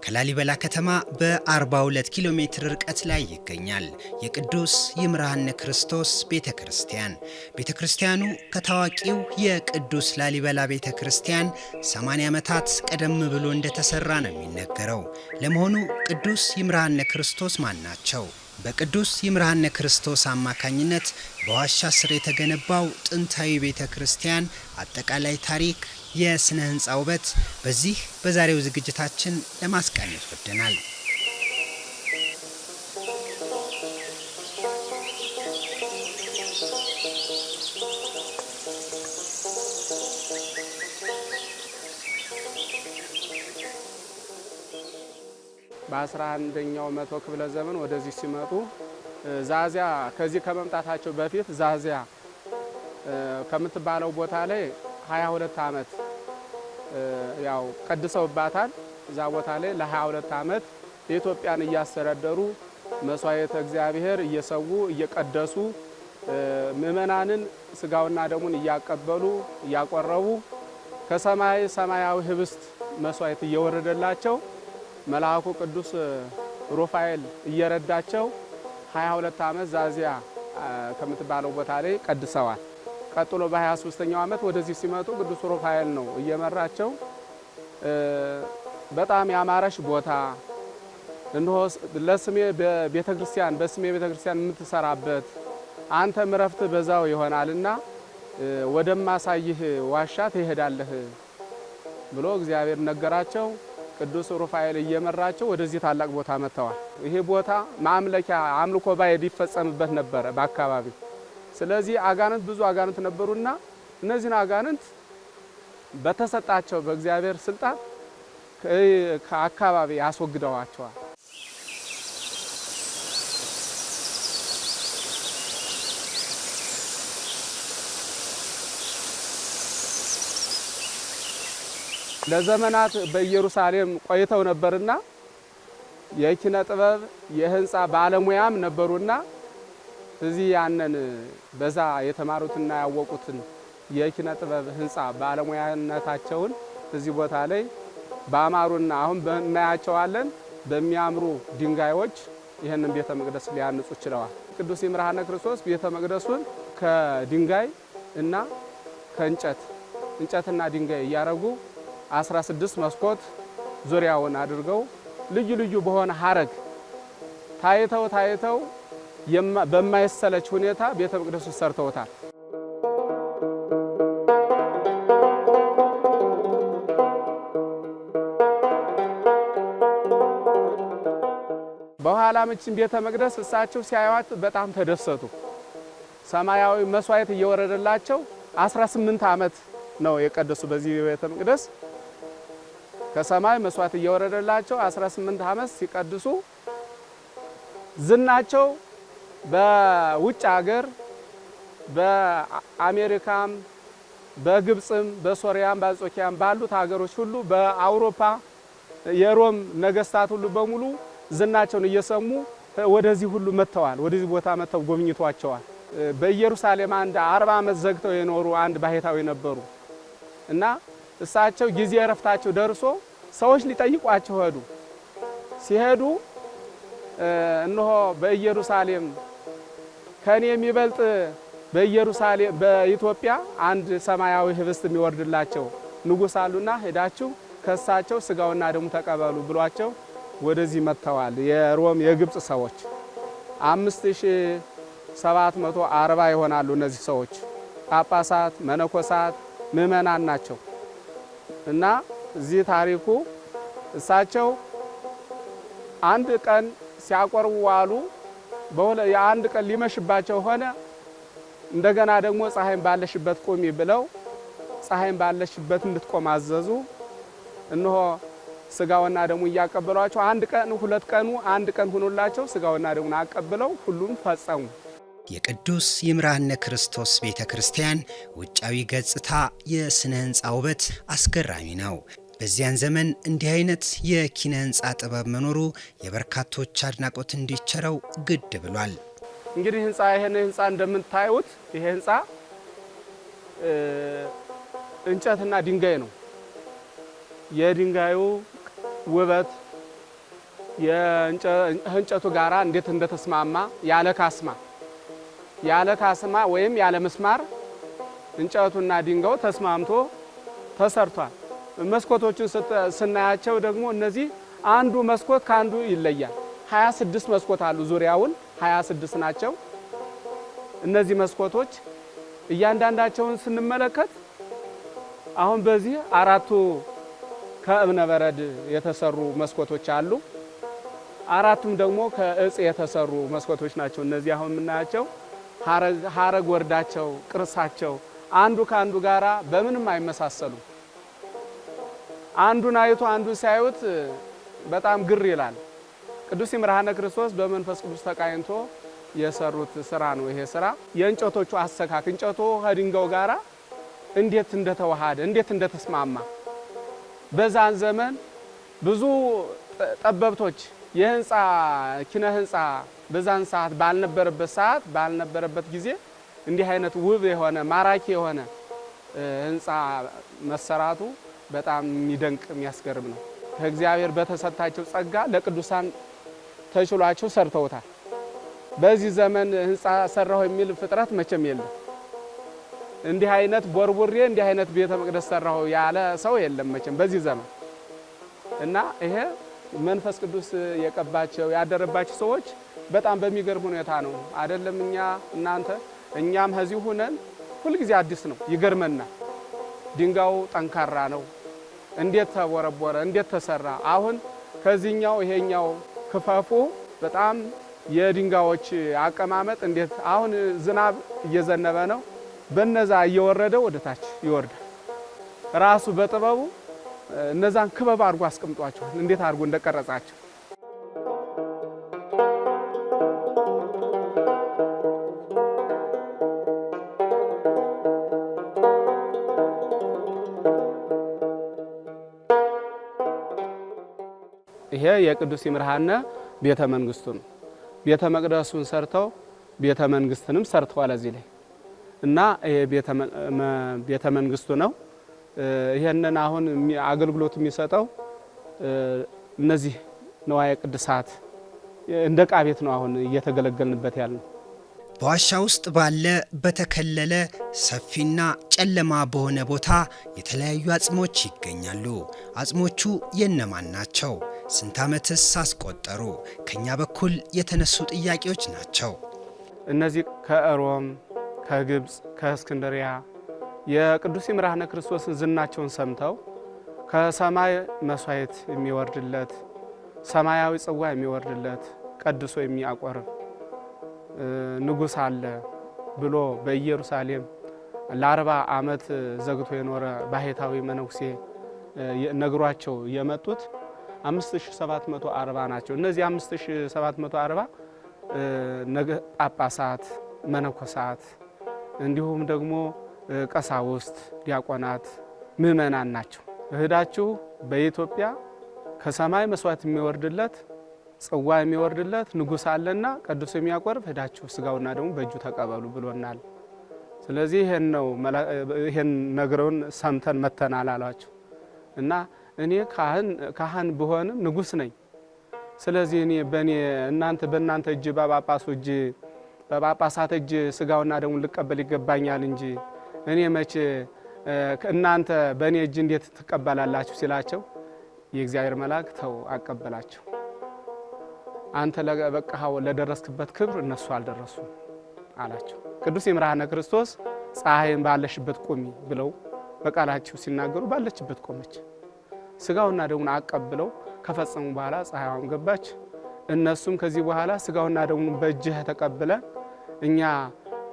ከላሊበላ ከተማ በ42 ኪሎ ሜትር ርቀት ላይ ይገኛል የቅዱስ ይምርሃነ ክርስቶስ ቤተክርስቲያን። ቤተክርስቲያኑ ከታዋቂው የቅዱስ ላሊበላ ቤተክርስቲያን 80 ዓመታት ቀደም ብሎ እንደተሰራ ነው የሚነገረው። ለመሆኑ ቅዱስ ይምርሃነ ክርስቶስ ማን ናቸው? በቅዱስ ይምርሃነ ክርስቶስ አማካኝነት በዋሻ ስር የተገነባው ጥንታዊ ቤተክርስቲያን አጠቃላይ ታሪክ፣ የስነ ህንጻ ውበት በዚህ በዛሬው ዝግጅታችን ለማስቃኘት ወደናል። በ11ኛው መቶ ክፍለ ዘመን ወደዚህ ሲመጡ ዛዚያ ከዚህ ከመምጣታቸው በፊት ዛዚያ ከምትባለው ቦታ ላይ 22 ዓመት ያው ቀድሰውባታል። እዛ ቦታ ላይ ለ22 ዓመት ኢትዮጵያን እያስተዳደሩ መስዋዕተ እግዚአብሔር እየሰዉ እየቀደሱ ምእመናንን ስጋውና ደሙን እያቀበሉ እያቆረቡ ከሰማይ ሰማያዊ ህብስት መስዋዕት እየወረደላቸው መልአኩ ቅዱስ ሩፋኤል እየረዳቸው 22 ዓመት ዛዚያ ከምትባለው ቦታ ላይ ቀድሰዋል። ቀጥሎ በ23ኛው ዓመት ወደዚህ ሲመጡ ቅዱስ ሩፋኤል ነው እየመራቸው በጣም ያማረሽ ቦታ እንሆ ለስሜ በቤተክርስቲያን በስሜ ቤተክርስቲያን የምትሰራበት አንተ ምረፍት በዛው ይሆናልና ወደማሳይህ ዋሻ ትሄዳለህ ብሎ እግዚአብሔር ነገራቸው። ቅዱስ ሩፋኤል እየመራቸው ወደዚህ ታላቅ ቦታ መጥተዋል። ይሄ ቦታ ማምለኪያ አምልኮ ባዕድ ይፈጸምበት ነበር በአካባቢ። ስለዚህ አጋንንት ብዙ አጋንንት ነበሩና እነዚህን አጋንንት በተሰጣቸው በእግዚአብሔር ስልጣን ከአካባቢ ያስወግደዋቸዋል። ለዘመናት በኢየሩሳሌም ቆይተው ነበርና የኪነ ጥበብ የህንጻ ባለሙያም ነበሩና እዚህ ያንን በዛ የተማሩትና ያወቁትን የኪነ ጥበብ ህንጻ ባለሙያነታቸውን እዚህ ቦታ ላይ ባማሩና አሁን እናያቸዋለን በሚያምሩ ድንጋዮች ይሄንን ቤተ መቅደስ ሊያንጹ ችለዋል። ቅዱስ ይምርሃነ ክርስቶስ ቤተ መቅደሱን ከድንጋይ እና ከእንጨትና ድንጋይ እያረጉ 16 መስኮት ዙሪያውን አድርገው ልዩ ልዩ በሆነ ሐረግ ታይተው በማይሰለች ሁኔታ ቤተ መቅደሱ ሰርተውታል። በኋላም እቺን ቤተ መቅደስ እሳቸው ሲያዩት በጣም ተደሰቱ። ሰማያዊ መስዋዕት እየወረደላቸው 18 ዓመት ነው የቀደሱ በዚህ ቤተ መቅደስ ከሰማይ መስዋዕት እየወረደላቸው 18 ዓመት ሲቀድሱ ዝናቸው በውጭ ሀገር በአሜሪካም በግብጽም በሶሪያም በአንጾኪያም ባሉት ሀገሮች ሁሉ በአውሮፓ የሮም ነገስታት ሁሉ በሙሉ ዝናቸውን እየሰሙ ወደዚህ ሁሉ መጥተዋል። ወደዚህ ቦታ መጥተው ጎብኝቷቸዋል። በኢየሩሳሌም አንድ 40 ዓመት ዘግተው የኖሩ አንድ ባሕታዊ ነበሩ እና እሳቸው ጊዜ እረፍታቸው ደርሶ ሰዎች ሊጠይቋቸው ሄዱ። ሲሄዱ እነሆ በኢየሩሳሌም ከኔ የሚበልጥ በኢየሩሳሌም በኢትዮጵያ አንድ ሰማያዊ ህብስት የሚወርድላቸው ንጉስ አሉና ሄዳችሁ ከሳቸው ስጋውና ደሙ ተቀበሉ ብሏቸው ወደዚህ መጥተዋል። የሮም የግብጽ ሰዎች 5740 ይሆናሉ። እነዚህ ሰዎች ጳጳሳት፣ መነኮሳት፣ ምእመናን ናቸው እና እዚህ ታሪኩ እሳቸው አንድ ቀን ሲያቆርቡ ዋሉ። የአንድ ቀን ሊመሽባቸው ሆነ። እንደገና ደግሞ ፀሐይን ባለሽበት ቆሚ ብለው ፀሐይን ባለሽበት እንድትቆም አዘዙ። እነሆ ስጋውና ደሙ እያቀበሏቸው አንድ ቀን ሁለት ቀኑ አንድ ቀን ሆኖላቸው ስጋውና ደሙን አቀብለው ሁሉም ፈጸሙ። የቅዱስ ይምርሃነ ክርስቶስ ቤተክርስቲያን ውጫዊ ገጽታ የስነ ህንጻ ውበት አስገራሚ ነው። በዚያን ዘመን እንዲህ አይነት የኪነ ህንጻ ጥበብ መኖሩ የበርካቶች አድናቆት እንዲቸረው ግድ ብሏል። እንግዲህ ይሄን ህንጻ እንደምታዩት ይሄ ህንጻ እንጨትና ድንጋይ ነው። የድንጋዩ ውበት የእንጨቱ ጋራ እንዴት እንደተስማማ ያለ ካስማ ወይም ያለ ምስማር እንጨቱና ድንጋዩ ተስማምቶ ተሰርቷል። መስኮቶቹን ስናያቸው ደግሞ እነዚህ አንዱ መስኮት ካንዱ ይለያል። 26 መስኮት አሉ። ዙሪያውን 26 ናቸው። እነዚህ መስኮቶች እያንዳንዳቸውን ስንመለከት አሁን በዚህ አራቱ ከእብነ በረድ የተሰሩ መስኮቶች አሉ። አራቱም ደግሞ ከእጽ የተሰሩ መስኮቶች ናቸው። እነዚህ አሁን የምናያቸው ሀረግ ወርዳቸው ቅርሳቸው አንዱ ካንዱ ጋራ በምንም አይመሳሰሉም። አንዱን አይቶ አንዱን ሲያዩት በጣም ግር ይላል። ቅዱስ ይምርሃነ ክርስቶስ በመንፈስ ቅዱስ ተቃኝቶ የሰሩት ስራ ነው። ይሄ ስራ የእንጨቶቹ አሰካክ እንጨቱ ከድንጋዩ ጋራ እንዴት እንደተዋሃደ እንዴት እንደተስማማ በዛን ዘመን ብዙ ጠበብቶች የህንፃ ኪነ ህንፃ በዛን ሰዓት ባልነበረበት ጊዜ እንዲህ አይነት ውብ የሆነ ማራኪ የሆነ ህንፃ መሰራቱ በጣም የሚደንቅ የሚያስገርም ነው። ከእግዚአብሔር በተሰጣቸው ጸጋ ለቅዱሳን ተችሏቸው ሰርተውታል። በዚህ ዘመን ህንፃ ሰራው የሚል ፍጥረት መቼም የለም። እንዲህ አይነት ቦርቡሬ እንዲህ አይነት ቤተ መቅደስ ሰራው ያለ ሰው የለም መቼም በዚህ ዘመን እና ይሄ መንፈስ ቅዱስ የቀባቸው ያደረባቸው ሰዎች በጣም በሚገርም ሁኔታ ነው አይደለም። እኛም ከዚህ ሆነን ሁልጊዜ አዲስ ነው ይገርመናል። ድንጋዩ ጠንካራ ነው። እንዴት ተቦረቦረ እንዴት ተሰራ። አሁን ከዚህኛው ይሄኛው ክፈፉ በጣም የድንጋዮች አቀማመጥ እንዴት አሁን ዝናብ እየዘነበ ነው። በነዛ እየወረደ ወደ ታች ይወርዳል። ራሱ በጥበቡ እነዛን ክበብ አድርጎ አስቀምጧቸዋል። እንዴት አድርጎ እንደቀረጻቸው ይሄ የቅዱስ ይምርሃነ ቤተ መንግስቱ ነው። ቤተ መቅደሱን ሰርተው ቤተ መንግስትንም ሰርተዋል እዚህ ላይ እና ይሄ ቤተ መንግስቱ ነው። ይሄንን አሁን አገልግሎት የሚሰጠው እነዚህ ንዋየ ቅድሳት እንደ ዕቃ ቤት ነው አሁን እየተገለገልንበት ያለው። በዋሻ ውስጥ ባለ በተከለለ ሰፊና ጨለማ በሆነ ቦታ የተለያዩ አጽሞች ይገኛሉ። አጽሞቹ የነማን ናቸው? ስንት ዓመትስ አስቆጠሩ? ከኛ በኩል የተነሱ ጥያቄዎች ናቸው። እነዚህ ከሮም፣ ከግብፅ፣ ከእስክንድሪያ የቅዱስ ይምርሃነ ክርስቶስን ዝናቸውን ሰምተው ከሰማይ መስዋዕት የሚወርድለት ሰማያዊ ጽዋ የሚወርድለት ቀድሶ የሚያቆርብ ንጉሥ አለ ብሎ በኢየሩሳሌም ለ40 ዓመት ዘግቶ የኖረ ባህታዊ መነኩሴ ነግሯቸው የመጡት 5740 ናቸው። እነዚህ 5740 ጳጳሳት፣ መነኮሳት እንዲሁም ደግሞ ቀሳውስት፣ ዲያቆናት፣ ምእመናን ናቸው። እህዳችሁ በኢትዮጵያ ከሰማይ መስዋዕት የሚወርድለት ጽዋ የሚወርድለት ንጉሥ አለና ቀድሶ የሚያቆርብ እህዳችሁ ስጋውና ደግሞ በእጁ ተቀበሉ ብሎናል። ስለዚህ ይሄን ነግረውን ሰምተን መተናል አሏቸው እና እኔ ካህን ብሆንም ንጉሥ ነኝ። ስለዚህ እኔ በእናንተ እጅ በጳጳሳት እጅ ስጋውና ደግሞ ልቀበል ይገባኛል እንጂ እኔ መቼ እናንተ በእኔ እጅ እንዴት ትቀበላላችሁ ሲላቸው የእግዚአብሔር መልአክ ተው አቀበላቸው። አንተ ለበቃው ለደረስክበት ክብር እነሱ አልደረሱም አላቸው። ቅዱስ ይምርሃነ ክርስቶስ ፀሐይን ባለሽበት ቁሚ ብለው በቃላቸው ሲናገሩ ባለችበት ቆመች። ስጋውና ደሙን አቀብለው ከፈጸሙ በኋላ ፀሐይዋም ገባች። እነሱም ከዚህ በኋላ ስጋውና ደሙን በእጅህ ተቀብለ እኛ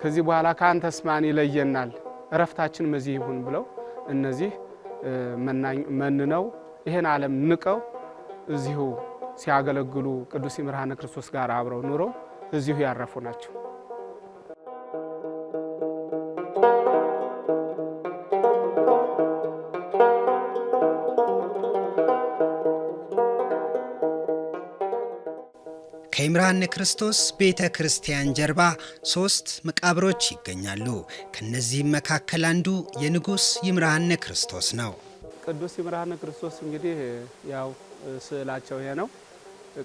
ከዚህ በኋላ ካንተስ ማን ይለየናል? እረፍታችን መዚህ ይሁን ብለው እነዚህ መንነው ይሄን ዓለም ንቀው እዚሁ ሲያገለግሉ ቅዱስ ይምርሃነ ክርስቶስ ጋር አብረው ኑረው እዚሁ ያረፉ ናቸው። ከይምርሃነ ክርስቶስ ቤተ ክርስቲያን ጀርባ 3 መቃብሮች ይገኛሉ። ከነዚህም መካከል አንዱ የንጉሥ ይምርሃነ ክርስቶስ ነው። ቅዱስ ይምርሃነ ክርስቶስ እንግዲህ ያው ስዕላቸው ይሄ ነው።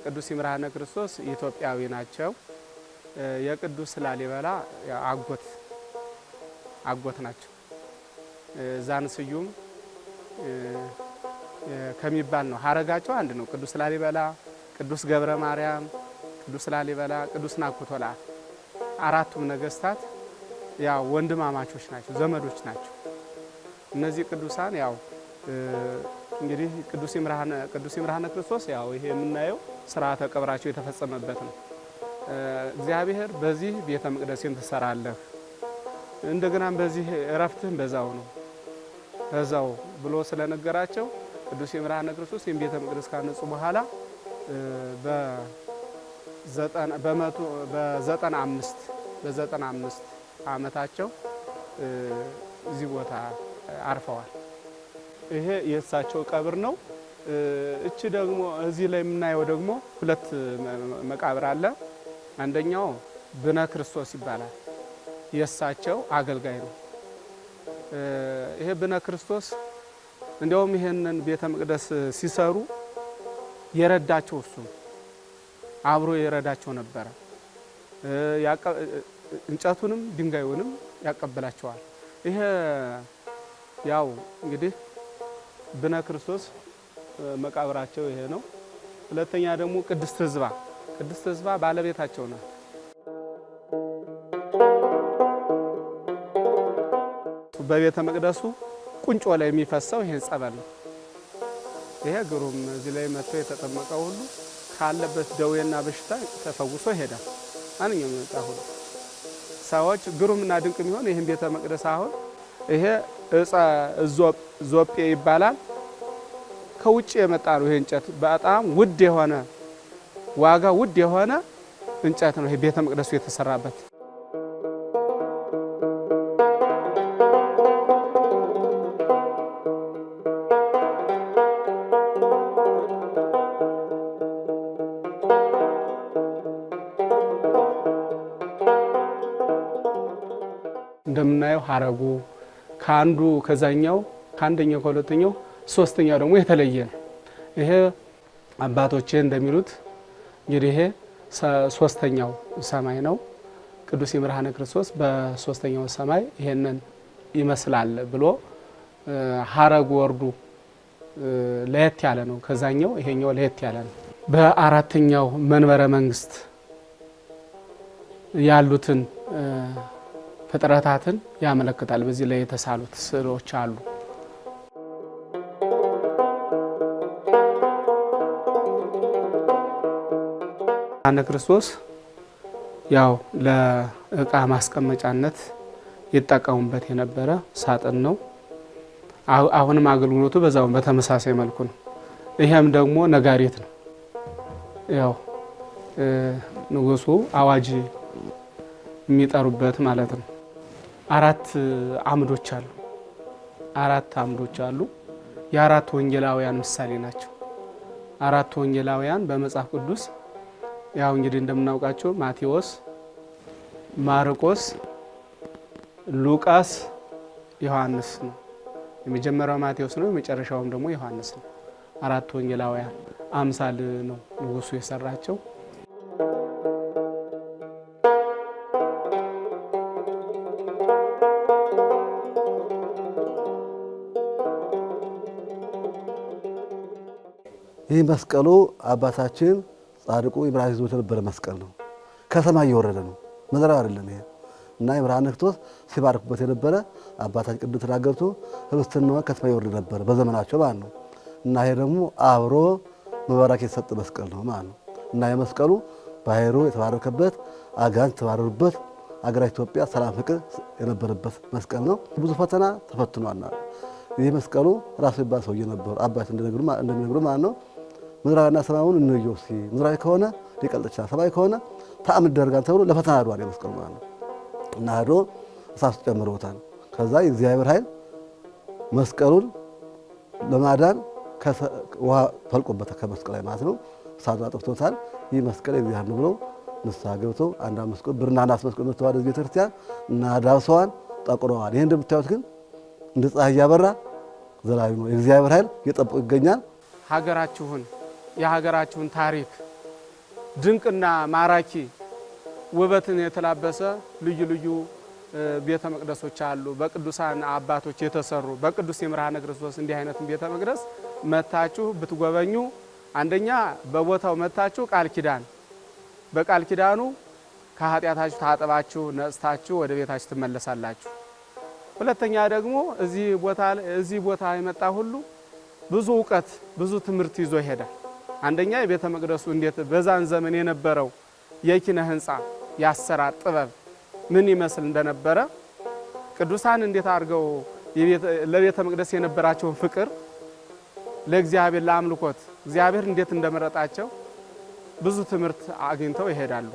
ቅዱስ ይምርሃነ ክርስቶስ ኢትዮጵያዊ ናቸው። የቅዱስ ላሊበላ አጎት ናቸው። ዛን ስዩም ከሚባል ነው ሀረጋቸው አንድ ነው። ቅዱስ ላሊበላ፣ ቅዱስ ገብረ ማርያም፣ ቅዱስ ላሊበላ፣ ቅዱስ ናኩቶ ለአብ አራቱም ነገስታት ያው ወንድማማቾች ናቸው፣ ዘመዶች ናቸው። እነዚህ ቅዱሳን ያው እንግዲህ ቅዱስ ይምርሃነ ክርስቶስ ያው ይሄ የምናየው ስርዓተ ቀብራቸው የተፈጸመበት ነው። እግዚአብሔር በዚህ ቤተ መቅደስን ትሰራለህ፣ እንደገናም በዚህ እረፍትህን በዛው ነው በዛው ብሎ ስለነገራቸው ቅዱስ ይምርሃነ ክርስቶስ ይህን ቤተ መቅደስ ካነጹ በኋላ በ95 ዓመታቸው እዚህ ቦታ አርፈዋል። ይሄ የእሳቸው ቀብር ነው። እቺ ደግሞ እዚህ ላይ የምናየው ደግሞ ሁለት መቃብር አለ። አንደኛው ብነ ክርስቶስ ይባላል። የእሳቸው አገልጋይ ነው። ይሄ ብነ ክርስቶስ እንዲያውም ይሄንን ቤተ መቅደስ ሲሰሩ የረዳቸው እሱ አብሮ የረዳቸው ነበረ። እንጨቱንም ድንጋዩንም ያቀበላቸዋል። ይሄ ያው እንግዲህ ብነ ክርስቶስ መቃብራቸው ይሄ ነው። ሁለተኛ ደግሞ ቅድስት ሕዝባ ባለቤታቸው ነው። በቤተ መቅደሱ ቁንጮ ላይ የሚፈሰው ይሄ ጸበል ነው። ይሄ ግሩም እዚህ ላይ መጥቶ የተጠመቀው ሁሉ ካለበት ደዌና በሽታ ተፈውሶ ይሄዳል። ማንኛውም መጣ ሁሉ ሰዎች ግሩምና ድንቅ የሚሆን ይሄን ቤተ መቅደስ አሁን ይሄ እጸ ዞጴ ይባላል። ከውጭ የመጣ ነው። ይሄ እንጨት በጣም ውድ የሆነ ዋጋ ውድ የሆነ እንጨት ነው። ይሄ ቤተ መቅደሱ የተሰራበት እንደምናየው ሀረጉ ከአንዱ ከዛኛው ከአንደኛው ከሁለተኛው ሶስተኛው ደግሞ የተለየ ነው። ይሄ አባቶቼ እንደሚሉት እንግዲህ ይሄ ሶስተኛው ሰማይ ነው። ቅዱስ ይምርሃነ ክርስቶስ በሶስተኛው ሰማይ ይሄንን ይመስላል ብሎ ሀረጉ ወርዱ ለየት ያለ ነው። ከዛኛው ይሄኛው ለየት ያለ ነው። በአራተኛው መንበረ መንግስት ያሉትን ፍጥረታትን ያመለክታል። በዚህ ላይ የተሳሉት ስዕሎች አሉ። ይምርሃነ ክርስቶስ ያው ለእቃ ማስቀመጫነት ይጠቀሙበት የነበረ ሳጥን ነው። አሁንም አገልግሎቱ በዛው በተመሳሳይ መልኩ ነው። ይሄም ደግሞ ነጋሪት ነው። ያው ንጉሱ አዋጅ የሚጠሩበት ማለት ነው። አራት አምዶች አሉ። የአራት ወንጌላውያን ምሳሌ ናቸው። አራት ወንጌላውያን በመጽሐፍ ቅዱስ ያው እንግዲህ እንደምናውቃቸው ማቴዎስ፣ ማርቆስ፣ ሉቃስ፣ ዮሐንስ ነው። የመጀመሪያው ማቴዎስ ነው፣ የመጨረሻውም ደግሞ ዮሐንስ ነው። አራት ወንጌላውያን አምሳል ነው ንጉሱ የሰራቸው። ይህ መስቀሉ አባታችን ጻድቁ ይምርሃነ ይዞት የነበረ መስቀል ነው። ከሰማይ እየወረደ ነው፣ ምድራዊ አይደለም። ይሄ እና ይምርሃነ ክርስቶስ ሲባርኩበት የነበረ አባታችን ቅዱስ ተናገርቱ ህብስትና ከሰማይ ይወርድ ነበር በዘመናቸው ማለት ነው። እና ይሄ ደግሞ አብሮ መባረክ የተሰጠ መስቀል ነው ማለት ነው። እና የመስቀሉ ባህሩ የተባረከበት አጋንንት የተባረሩበት አገራችን ኢትዮጵያ ሰላም፣ ፍቅር የነበረበት መስቀል ነው። ብዙ ፈተና ተፈትኗልና ይህ መስቀሉ ራሱ ይባል ሰውዬ ነበሩ አባት እንደሚነግሩ ማለት ነው። ምድራዊና ሰማያዊውን እንየው እስኪ ምድራዊ ከሆነ ሊቀልጥ ይችላል፣ ሰማያዊ ከሆነ ተአምር ይደረጋል ተብሎ ለፈተና አድሯል የመስቀሉ ማለት ነው። እና ሄዶ እሳት ጨምረውታል። ከዛ የእግዚአብሔር ኃይል መስቀሉን ለማዳን ውሃ ፈልቆበታል ከመስቀል ላይ ማለት ነው። እሳቱን አጥፍቶታል። ይህ መስቀል የእግዚአብሔር ነው ብለው ንስሐ ገብተው አንድ መስቀል ብርና ናስ መስቀል መተዋደ ቤተክርስቲያን እና ዳብሰዋን ጠቁረዋል። ይሄ እንደምታዩት ግን እንደ ፀሐይ ያበራ ዘላለም ነው። የእግዚአብሔር ኃይል እየጠበቀ ይገኛል። የሀገራችሁን ታሪክ ድንቅና ማራኪ ውበትን የተላበሰ ልዩ ልዩ ቤተ መቅደሶች አሉ። በቅዱሳን አባቶች የተሰሩ በቅዱስ ይምርሃነ ክርስቶስ እንዲህ አይነት ቤተ መቅደስ መታችሁ ብትጎበኙ አንደኛ በቦታው መታችሁ ቃል ኪዳን በቃል ኪዳኑ ከኃጢአታችሁ ታጠባችሁ ነጽታችሁ ወደ ቤታችሁ ትመለሳላችሁ። ሁለተኛ ደግሞ እዚህ ቦታ የመጣ ሁሉ ብዙ ዕውቀት ብዙ ትምህርት ይዞ ይሄዳል። አንደኛ የቤተ መቅደሱ እንዴት በዛን ዘመን የነበረው የኪነ ህንጻ ያሰራር ጥበብ ምን ይመስል እንደነበረ ቅዱሳን እንዴት አድርገው ለቤተ መቅደስ የነበራቸውን ፍቅር ለእግዚአብሔር ለአምልኮት እግዚአብሔር እንዴት እንደመረጣቸው ብዙ ትምህርት አግኝተው ይሄዳሉ።